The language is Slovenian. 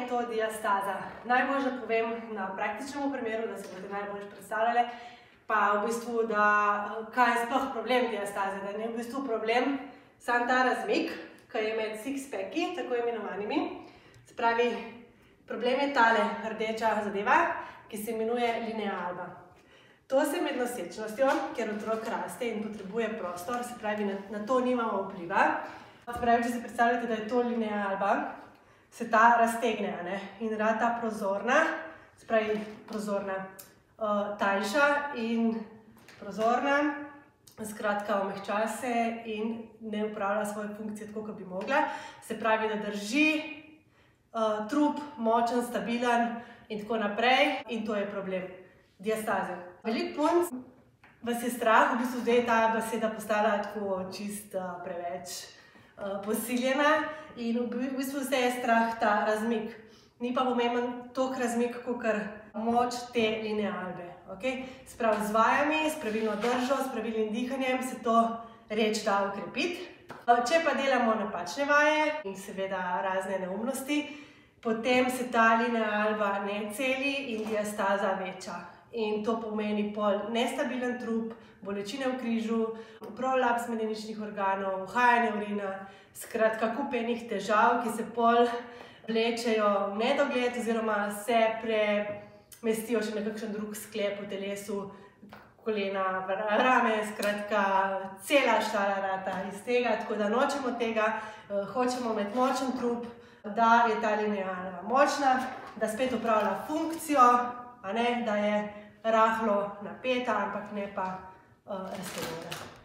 je to diastaza? Najbolj, da povem na praktičnem primeru, da se boste najbolj predstavljali, pa v bistvu, da kaj je sploh problem diastaze, da ne je v bistvu problem sam ta razmik, ki je med six-packi, tako imenovanimi. Se pravi, problem je tale rdeča zadeva, ki se imenuje linea alba. To se med nosečnostjo, ker otrok raste in potrebuje prostor, se pravi, na to nimamo vpliva. Se pravi, če si predstavljate, da je to linea alba, se ta raztegne in rata prozorna, se pravi prozorna, tanjša in prozorna, skratka omehča se in ne upravlja svoje funkcije tako, kot bi mogla. Se pravi, da drži trup močen, stabilen in tako naprej in to je problem diastaze. Veliko punc vas je strah, v bistvu zdaj je ta beseda postala tako čist preveč posiljena in v bistvu vse je strah ta razmik. Ni pa pomemben toliko razmik, kakor moč te linea albe. Se pravi, z vajami, s pravilno držo, s pravilnim dihanjem se to reč da okrepiti. Če pa delamo napačne vaje in seveda razne neumnosti, potem se ta linea alba ne celi in diastaza veča. In to pomeni pol nestabilen trup, bolečine v križu, prolaps medeničnih organov, uhajanje urina, skratka kup enih težav, ki se pol vlečejo v nedogled oziroma se premestijo še na kakšen drug sklep v telesu, kolena, rame, skratka cela štala rata iz tega, tako da nočemo tega, hočemo imeti močen trup, da je ta linea alba močna, da spet opravlja funkcijo, da je rahlo napeta, ampak ne pa raztegnjena.